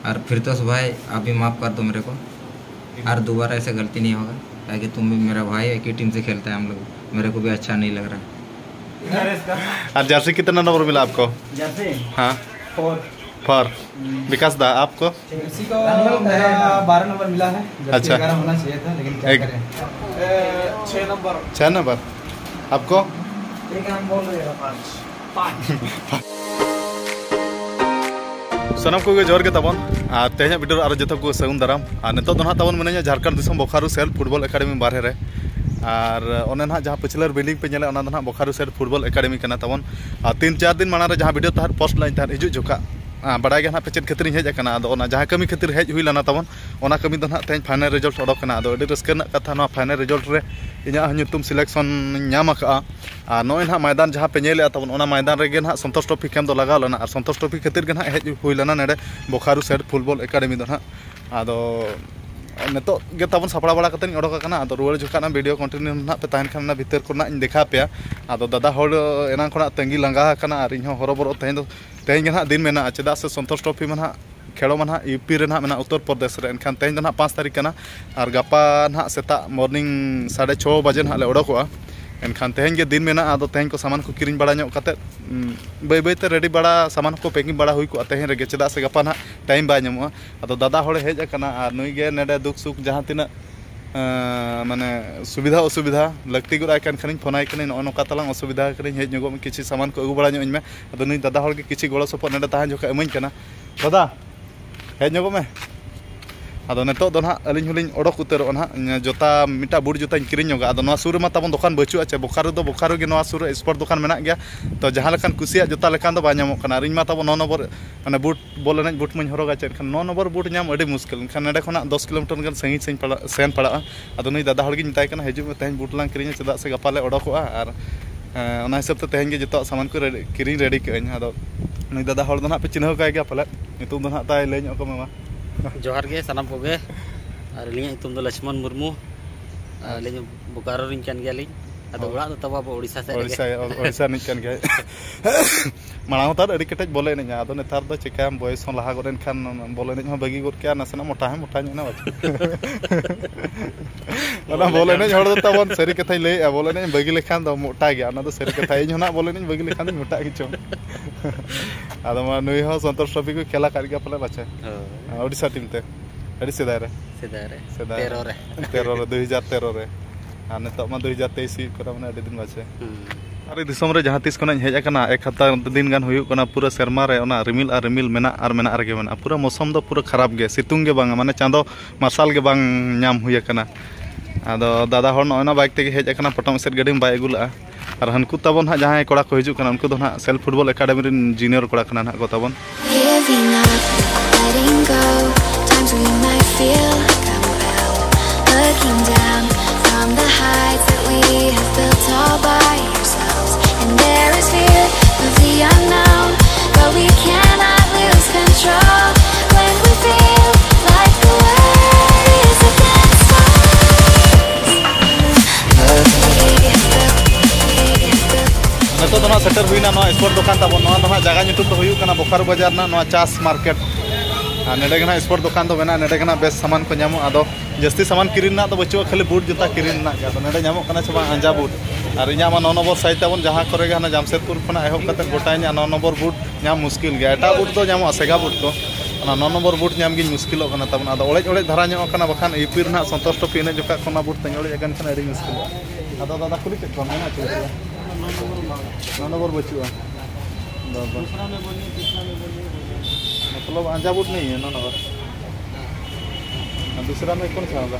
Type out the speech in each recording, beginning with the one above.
और फिर तो भाई आप भी माफ़ कर दो मेरे को, और दोबारा ऐसे गलती नहीं होगा, ताकि तुम भी मेरा भाई एक ही टीम से खेलता है हम लोग, मेरे को भी अच्छा नहीं लग रहा। और जर्सी कितना नंबर मिला आपको? जर्सी हाँ 4 विकास दा आपको? जर्सी को मेरा 12 नंबर मिला है। अच्छा 11 होना चाहिए था, लेकिन क्या करें। 6 नंबर आपको? एक हम बोल रहे हैं 5 सनम को जोर के तबन तेज वीडियो और जो को सगुन दाराम नित ना तबन मिना झारखंड दिसम बोकारो सेल फुटबॉल एकेडमी बारे रे और ओने ना जहाँ पिछलर बिल्डिंग पे चले ना बोकारो सेल फुटबॉल एकेडमी करना तबन 3-4 दिन माना जहाँ वीडियो तहर पोस्ट लाइन तहर हिजू जोका बड़ा गया पे चेक खातिर हेज जहाँ कमी खातिर हेज हुई लना तबन ओना कमी दो ना तेज फाइनल रिजल्ट ओडोकना रस्क कथा ना फाइनल रिजल्ट रे इन्हें सिलेक्शन नाम और नॉय ना मैदान जहाँ पे नेले तबन ओना मैदान रेगे ना संतोष ट्रॉफी कैम्प लगा लेना और संतोष ट्रॉफी खातिर के हेज हुई लेना नेडे बोकारो सेल फुटबॉल एकेडमी दो ना नितो तबन सापड़ा बड़ा करते ओडोकना रुआड़ जोखा वीडियो कंटिन्यू ना पे तहन खान भीतर को देखा पे दादा हर एना खना तंगी लंगा और इन हरबरो तेज ना दिन में चेदा से संतोष ट्रॉफी में ना खेलो में ना यूपी रे ना उत्तर प्रदेश रे एनखान तेज ना 5 तारीख करना और गपा ना सेता मॉर्निंग 6:30 बजे ना ओडोकोआ एनखान तेज के दिन में तेज को सामान को किरिंग बड़ा बै बैते रेडी बड़ा सामान को पैकिंग बड़ा हुई को तेज रेगे चेदा से गपा ना टाइम बाय नामोआ दादा हर हेज और नुई गे नेडे दुख सुख जहाँ तीना माने सुविधा असुविधा लगती गए खानी फोनाई नौका तलांग असुविधा हेज नगो किसी सामान को अगू बड़ा में नुई दादा हर किसी गड़ो सपोर्ट नेडे तहन जोखा इमानी दादा हेज नगो में नित ना अलिंग हलिंग ओडक उतरो ना जोता मिटा बुट जोता किरिंगा सुर में तब दुकान बचुआ चे बोकारो के सुर स्पोर्ट दुकान में गया तो जहाँ लेकान कुसिया जोता लेकान दो बामोना और इमा तब 9 नंबर मैंने बुट बॉल एन बुट में हरगा चे 9 नंबर बुट नाम अड़ी मुश्किल नेडे खुना 10 किलोमीटर गन संगी सेन पड़ा नुई दादा हर मताई हजू में तेज बुट लांग किरिंग चेदा से गपाले ओडकोआ और हिसाब से तेज जो सामान को किरिंग रेडी कहीं नुई दादा हर पे चिन्ह का गया पाले नीतुम दो ताई लैन को मेमा जोहार गे सानाम कोगे और अलिंग तुम दो लक्ष्मण मुर्मू अलिंग बोकारो रिंग कान गया लिंग अदो ओड़ा दो तब ओडिशा से ओडिशा निक कान गया मांग तार अड़ी केटेज बोले ने अदो नेतार दो चिकाम बयस हो लहा गोरेन खान बोले ने बगी गोर के नसना मोटा ना बाच बोले ने हड़ दो तबन सरी कथा ले बोले ने बगी लेखान दो मोटा गया ना दो सरी कथा इन होना बोले ने बगी लेखान मोटा की चो अदो मा नुई हो संतोष ट्रॉफी को खेला कर गया पले बाचे ओडिशा टीम ते अड़ी सेदाय रे 13 रे 2013 रे और नित 2023 को मैंने अड़ी दिन बाचे अरे दिसम रे जहाँ तीस को हेज एक हफ्ता दिन गान हुई पूरा सेरमा रे रिमिल और रिमिल मेना रगे मेना पूरा मौसम दो पूरा खराब गे सितुंग गे बांग माने चांदो मार्शल गे बांग नाम हुई आदो दादा हर नॉना बाइक ते हेज पटम सेट गाड़ी में बाय अगुला और हनको तबन हाँ जहाँ कड़ा को हजू उनको तो हाँ सेल्फ फुटबॉल एकेडमी रे जूनियर कड़ा ना को तबन नितो तो सेटर हुईना स्पोर्ट दुकान तब जगह नुतुम तो बोकारो बाजार ना चास मार्केट नेडे स्पोर्ट दुकान तो मेना नेडे बेस सामान को नामो आदो जस्ती सामान किरिना तो बचुआ खाली बूट जोता किरिना नेडे नामोना से अंजा बूट और इन 9 नंबर साइज तब जहाँ करे जामशेदपुर खुना एहब कते गोटा 9 नंबर बूट नाम मुश्किल गया एटा बूट तो नामो सेगा बूट को 9 नंबर बूट नाम गी मुश्किल तब ओड़े ओड़े धारा बखान यूपी ना संतोष ट्रॉफी इन जोखा को बूट तेज ओड़े अड़ी मुश्किल आदो दादा खुली के 9 नंबर बचुआ मतलब अंजा बूट नहीं है 9 नंबर दूसरा में कौन सा होगा?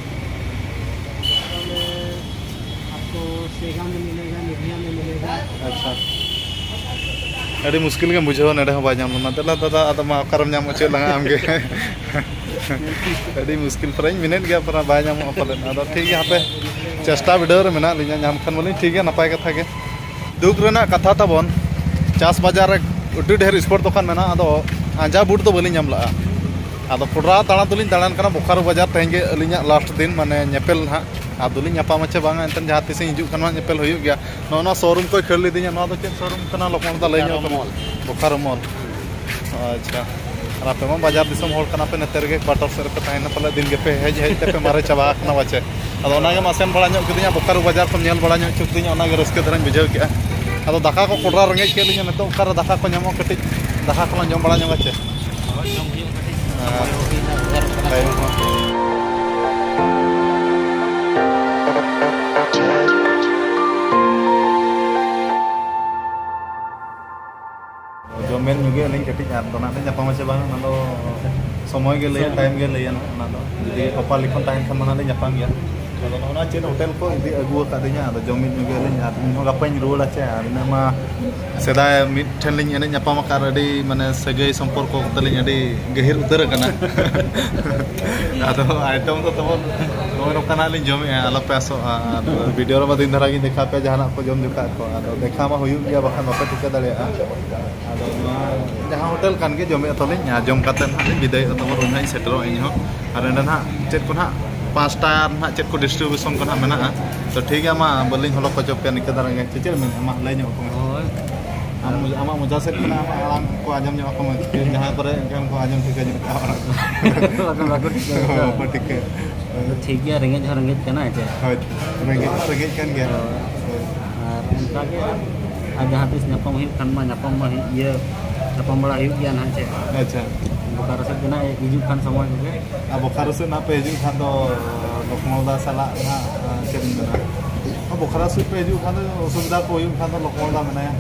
आपको सेगा में मिलेगा, निभिया में मिलेगा। अच्छा अड़ी मुश्किल के बुझे नेडे हो बाजाम ना तला दादा आदमा करम नाम चे लगा आमगे अड़ी मुश्किल पर मिनट गया पर बाजाम पाले आदो ठीक है पे चेष्टा वीडियो रे मेना लिया नाम खान बोली ठीक है नपाय कथा के दुख रेना कथा तबन चास बाजार रे उडी ढेर स्पोर्ट दुकान मेना आदो अंजा बूट तो बलिं नाम लगा आदो पुरा ताना तुलिं दाड़ान कना बोकारो बाजार तेज अलिंगा लास्ट दिन माने नेपेल हाँ आदुलिं नापाम चे बांगा एंतन जहाँ तीस हिजू नेपेल हुई गया ना शोरूम को खेल लीदी चेक शोरूम लोकमदा लैन बोकारो मॉल अच्छा और आप बाजार दिसम होड़ कना पे नते रगे क्वार्टर से पे ताहेना पले दिन के पे हेज हेज पे मारे चाबा कना बाचे अदो ओनागे मा सेन बड़ा ᱧᱚᱜ किदिया बोकारो बाजार को नेल बड़ा ᱧᱚᱜ चुकदिया ओनागे रस्के दराñ बुझाव के अदो दाका को कोडरा रंगे के लिया नतो ओकार दाका को ᱧᱟᱢᱚᱜ कटि दाका को जम बड़ा ᱧᱚᱜ आचे जोमेन juga ling ketik atau nanti nyapa macam bang nanti semua gila time gila ya nanti jadi kapal ikon tahan kan mana nyapa ya kalau mana cina hotel ko ini agu katanya atau jomin juga ling atau mau ngapain rule aja ini nama sedai mid ling ini nyapa makar di mana segai sempor ko teling di gahir utara kana atau item tu teman mau kana ling jomin ala peso video ram din dhara gi dekha pe jahana ko jom juga ko atau dekha mah huyuk ya bahkan bapak tika dale जहाँ hotel कान के जमे तलिन जम काते ना बिदाय तम room high सेटलो इन हो और एंड ना चेक को ना 5टा ना चेक को डिस्ट्रीब्यूशन को ना मेना तो ठीक है मा बलिन हलो को जब के निके दारंगे चेचर में मा लय नो को आमा मजा सेट कना आमा आराम को आजम नो को जहाँ पर एंकम को आजम ठीक है लाग ठीक है ठीक है रेंगे जहाँ रेंगे कना है रेंगे kan गया और उनका के जहाँ तीस nyapam hiu kan mah nyapam mah iya nyapam bala hiu gian aja अच्छा Bokaro se kena hijau kan semua juga Bokaro se na pe hijau kan do lokmoda sala na cherin na Bokaro se pe hijau kan do sunda ko hijau kan do lokmoda mena ya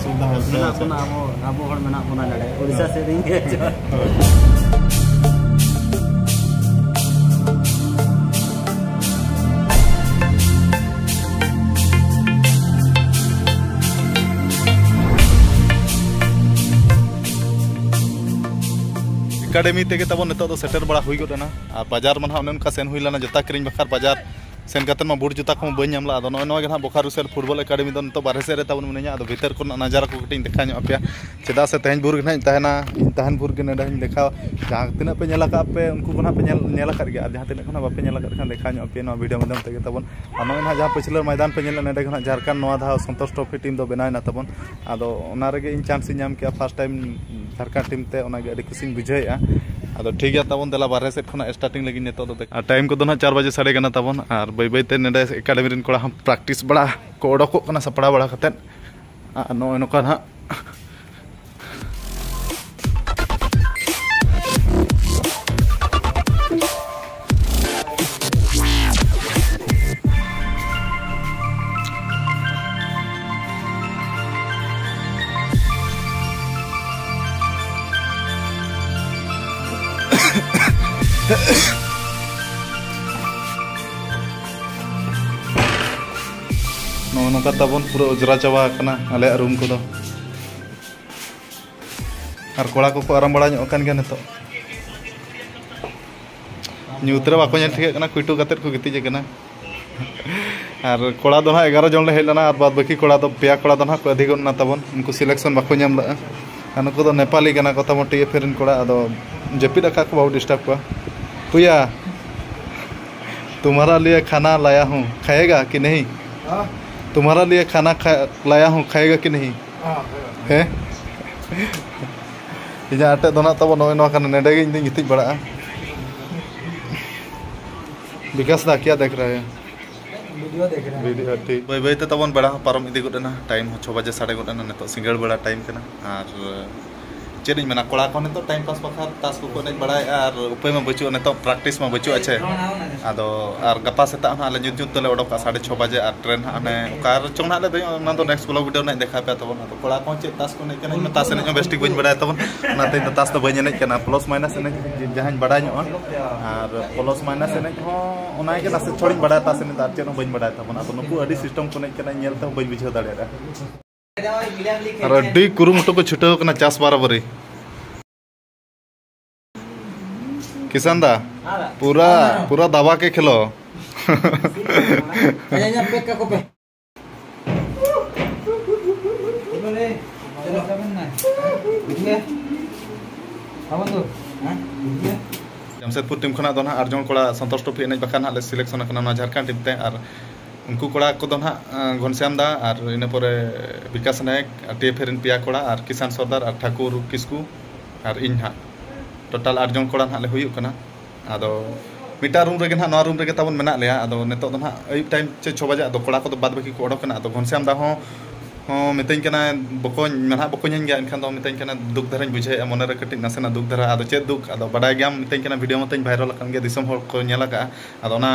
sunda mena puna abo hor mena puna lade Odisha se ringe academy तेगे तब नित shutter बड़ा हुई गना और बाजार मन उनका सेन हुई लना जोता किरिंग बखार बाजार सेन काते मा बुट जोता को बई नामला अदो नय नय बोकारो सेल फुटबॉल एकेडमी दो नित बारे से रे तब मिनया अदो भीतर को नजारा को कटिंग देखा नो पे चेदा से तेहन बुर गना तहना तहन बुर गना दहन देखा जहां तिना पे नेला का पे उनको बना पे नेला कर गया जहां तिना खना बापे नेला कर खान देखा नो पे नो वीडियो माध्यम तेगे तब अनो ना जहां पिछले मैदान पे नेला नेडे खना झारखंड नवा धा संतोष ट्रॉफी टीम दो बनायना तबन अदो ओना रेगे इन चांस नाम के फर्स्ट टाइम झारखंड टीम ते ओना गे अडी खुशी बुझाया अदो ठीक है तबन देला बारे सेट खना स्टार्टिंग लगी नेतो दो टाइम को दो ना 4 बजे साढ़े गना तबन और बै बै ते नेडे एकेडमी रिन कोड़ा हम प्रैक्टिस बड़ा को ओडको कना सपड़ा बड़ा कते नो नोका ना नोका तबन पूरा उजरा चाबा कना आले रूम को दो और कोड़ा को आराम बड़ा ᱧᱚᱜ kan गया नितो ᱧᱩᱛरे बाको ñel ठीक कना कुइटू कते को गिति जकना और कोड़ा दो ना 11 जन ले हेलना और बाद बाकी कोड़ा दो पेया कोड़ा दो ना को अधिक ना तबन उनको सिलेक्शन बाको ñam ला उनको दो नेपाली कना को तमटी फेरन कोड़ा अदो जपिद अका को बहुत डिस्टर्ब को पुया तुम्हारा लिए खाना लाया हूं खाएगा कि नहीं तुम्हारा लिए खाना लाया हूँ खाएगा कि नहीं है इजा आटे दोना तब नय नो कन नेडे गे गिति बड़ा विकास दा क्या देख रहा है वीडियो ठीक भाई भाई तब बड़ा पारम इदी गुडना टाइम 6 बजे 6:30 गुडना नितो सिंगल बड़ा टाइम कना और चेद मेना कोड़ा को नितो टाइम पास बखा तास को ने बड़ा और उपाय में बचु नितो प्रैक्टिस में बचु अच्छे आदो और गपा सेता हाले जुत जुत तले ओडका 6:30 बजे और ट्रेन हाने कार चोंग ना ले ना तो नेक्स्ट ब्लॉग वीडियो ने देखा पे तबन तो कोड़ा को चे तास को ने कना तास ने बेस्टिक बइन बड़ा तबन नाते तास तो बइन ने कना प्लस माइनस ने जहां बड़ा नो और प्लस माइनस ने हो ओना के नासे छोड़ी बड़ा तास ने तार चे बइन बड़ा तबन तो नुकु अडी सिस्टम को ने कना नेल तो बइन बुझाव दाड़े और अडी कुरुमुटो को छुटाव कना चास बराबरी किसान दा पूरा पूरा दबा के खेलो जमशेदपुर टीम खना दो ना अर्जुन कोड़ा संतोष ट्रॉफी एनेज बखान हाले सिलेक्शन करना झारखंड टीम ते और उनको कोड़ा को दो ना घनश्याम दा और इन पर विकास नायक टीएफ रिन पिया कोड़ा और किसान सरदार और ठाकुर किस्कू और इन हा टोटल 8 जन कोड़ा ले हुई कना आदो मिटा रूम रे ना रूम रे तबन मेना लिया आदो नेतो दो ना अयुब टाइम 6 बजे आदो कोड़ा को बाद बाकी को ओडो कना आदो घनश्याम दा हो मितन कना बको मेना बको ᱧ गया इनखान दो मितन कना दुख धरन बुझे मने रे कटिन नसेना दुख धरा आदो चे दुख आदो बडाय गयाम मितन कना वीडियो मतन वायरल कान गे दिसम हर को नेला का आदो ना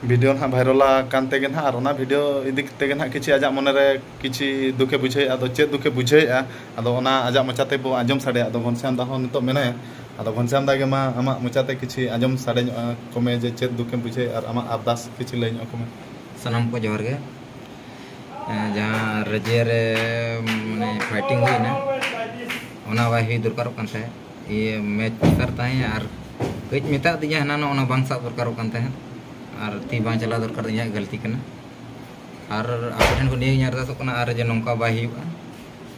वीडियो ना वायरल कानते गे ना और ना वीडियो इदी ते गे ना किछि आजा मने रे किछि दुखे बुझे आदो चे दुखे बुझे आदो ना आजा मचाते बो आजम साडे आदो घनश्याम दा हो नितो मेने आदो घनश्याम दा गे मा आमा मचाते किछि आजम साडे कमे जे चे दुखे बुझे और आमा अरदास किछि लय कमे सनम को जोहर गे जहाँ रजे रे माने फाइटिंग हुई ना ओना वाई हुई दरकार है ये मैच करता है और कई मेता दिया ना ओना बांग साब दरकार है और ती बांग चला दरकार दिया गलती करना और आपन को नहीं यार तो कना और जे नोंका बाई हुआ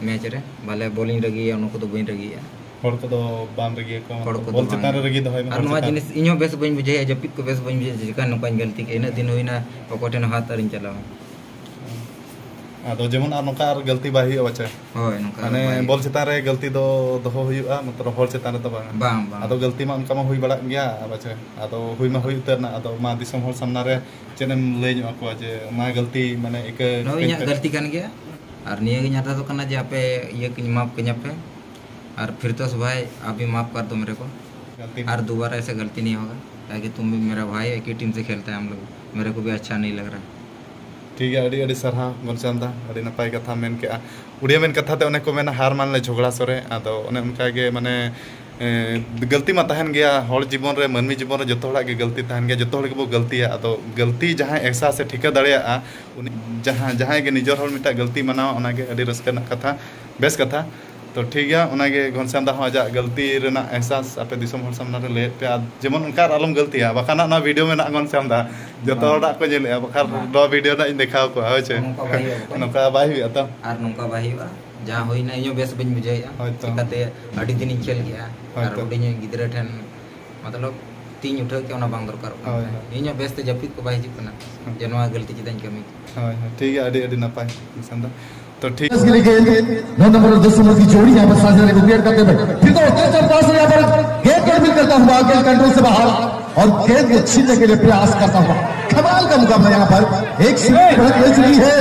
मैच रे भले बॉलिंग रगी उनको तो बइन रगी हर को तो बांग रगी को बॉल चितान रगी दहय और नवा जिनिस इño बेस बइन बुझे जपित को बेस बइन बुझे जिका नोंका गलती के इन दिन हुईना पकोटेन हाथ अरिन चलावा आदो जेमन आर नोका गलती बाही बच्चा होय नोका माने बॉल चितान रे गलती दो दोहो हुईआ मतलब हर चितान तो बांग बांग बांग आदो गलती मा उनका मा हुई बड़ा गया बच्चा आदो हुई मा हुई उतरना आदो मा दिसम हर सामना रे चेनेम ले नो को जे मा गलती माने एक नो इña गलती कान गया और निये गे ᱧᱟᱛᱟ तो कना जे आपे ये कि माफ कन्या पे और फिर तो भाई आप भी माफ कर दो मेरे को और दोबारा ऐसे गलती नहीं होगा ताकि तुम भी मेरा भाई एक ही टीम से खेलता है हम लोग मेरे को भी अच्छा नहीं लग रहा ठीक है अड़ी अड़ी सरहा घनश्याम दा अड़ी नपाय कथा मेन के उड़िया मेन कथा ते ओने को मेना हार मान ले झगड़ा सरे आदो ओने उनका गे माने गलती मा तहन गया हर जीवन रे मानवी जीवन रे जतो हड़ा के गलती तहन गया जतो हड़ के बो गलती है आदो गलती जहां एहसास से ठिका दड़िया उनी जहां के निजर हर मिटा गलती मनावा ओना के अड़ी रस्का ना कथा बेस कथा तो ठीक है ओना के घनश्याम दा आजा गलती रेना एहसास आपे दिसम हर सामना रे ले पे जेमन उनका आलम गलती है बखाना ना वीडियो में ना घनश्याम दा जतो हड़ा को जेले बखार दो वीडियो ना इन देखाव को होचे नोका बाई हुआ तो और नोका बाई हुआ जहां होइना इño बेस बइन बुझे चिकाते अड़ी दिन खेल गया और उडिño गिदरा ठन मतलब तीन उठा के ओना बांग दरकार इño बेस ते जपित को बाई हिजु कना जनवा गलती चिदान कमी ठीक है अड़ी अड़ी नपाय संदा तो ठीक इसके लिए 9 नंबर और 10 नंबर की जोड़ी यहाँ पर साझा को क्लियर करते हुए फिर तो तेज पास यहाँ पर गेंद पर मिल करता हुआ गेंद कंट्रोल से बाहर और गेंद को छीनने के लिए प्रयास करता हुआ कमाल का मुकाबला यहाँ पर एक सीरीज बढ़त ले चुकी है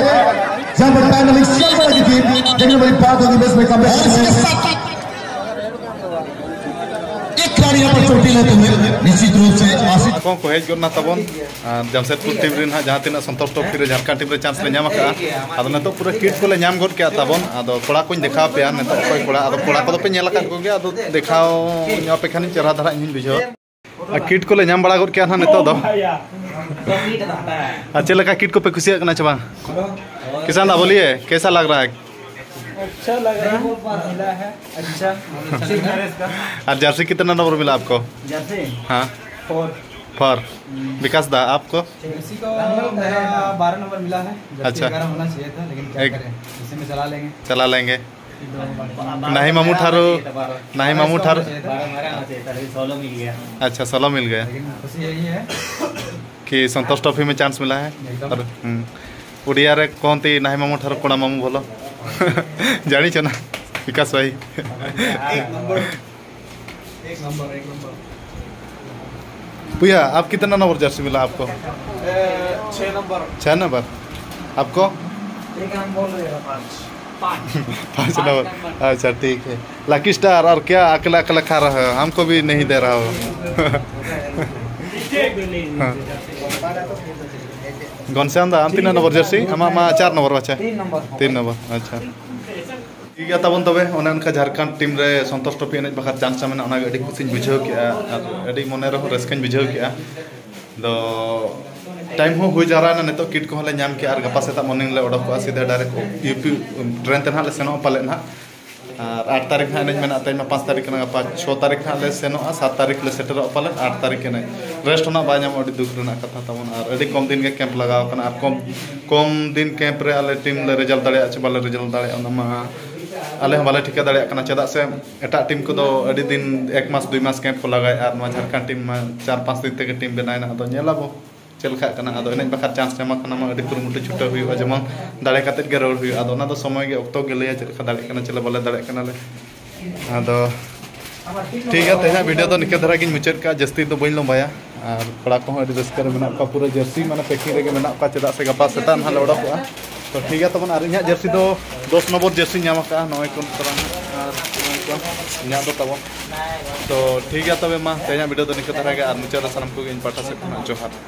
जहाँ पर फाइनली शर्मा की टीम देखने वाली बात होगी बस में कम एक खिलाड़ी यहाँ पर चोटी लेते हुए निश्चित रूप से आसिफ को हेज करना तबन जमशेदपुर टीम रे जहाँ तीन संतोष ट्रॉफी रे झारखंड टीम रे चांस ले नाम का आदो नतो पूरा किट को ले नाम गड के तबन आदो कोड़ा को देखा पे नतो कोई कोड़ा आदो कोड़ा को पे नेला का को गया आदो देखाओ न्यो पे खानी चेहरा धरा इन बुझो किट को ले नाम बड़ा गड के ना नतो दो अच्छे लगा किट को पे खुशी करना चबा किसान दा बोलिए कैसा लग रहा है अच्छा लग रहा मिला है अच्छा और जर्सी कितना नंबर मिला आपको जैसे हाँ 4 विकास दा आपको जर्सी को मेरा 12 नंबर मिला है अच्छा 11 होना चाहिए था लेकिन क्या करें इसी में चला लेंगे नहीं मामू ठारो नहीं मामू ठारो अच्छा 16 मिल गया लेकिन खुशी यही है कि संतोष ट्रॉफी में चांस मिला है और उड़िया रे कौन थी नहीं मामू ठारो कोड़ा मामू बोलो जानी चो ना विकास भाई एक नंबर भैया आप कितना नंबर जर्सी मिला आपको 6 नंबर आपको एक हम बोल रहे हैं 5 नंबर अच्छा ठीक है लकी स्टार और क्या अकेला अकेला खा रहा है हमको भी नहीं दे रहा हो घनश्याम दा हम 3 नंबर जर्सी हम 4 नंबर बच्चा 3 नंबर अच्छा ठीक है तबन तबे ओने उनका झारखंड टीम रे संतोष ट्रॉफी एने बखा चांस चामना ओना अडी खुशी बुझाव के अडी मने रहो रस्कन बुझाव के दो टाइम हो हुई जारा ना नेतो किट को ले नाम के और गपा सेता मॉर्निंग ले ओडक सीधा डायरेक्ट यूपी ट्रेन ते ना ले सेनो पाले ना और 8 तारीख ना मेना तै 5 तारीख ना 6 तारीख ना ले सेनो 7 तारीख ले सेटर पाले 8 तारीख ने रेस्ट होना बा नाम अडी दुख रना कथा तबन और अडी कम दिन के कैंप लगाव कना और कम दिन कैंप रे आले टीम ले रिजल्ट दाड़े अच्छे बाले रिजल्ट दाड़े ओना मा आले हम बाले ठिका दाड़े कना चदा से एटा टीम को दो अडी दिन 1 मास 2 मास कैंप को लगाय और मा झारखंड टीम मा 4-5 दिन तक टीम बनायना तो नेलाबो चलखा कना आदो एने बखा चांस नमा कना मा अडी कुरुमुटु छुटा हुई जेमन दाड़े काते गे रोड हुई आदो ना दो समय गे ऑक्टो गे ले चलखा दाड़े कना चले बाले दाड़े कना ले आदो ठीक है तेना वीडियो तो निके धरा गिन मुचाद का जस्ती तो बइन लंबाया और कड़ा को अडी रस्कर मेना का पूरा जर्सी माने पैकिंग रे मेना का चेदा से गपा सेता ना लौड़ा को तो ठीक है तबन आर इन्हा जर्सी तो 10 नंबर जर्सी नाम का नय कोन तरह और इन्हा दो तब तो ठीक है तबे मा तेना वीडियो तो निके धरा के और मुचाद सानम को इन पाठा से जोहार।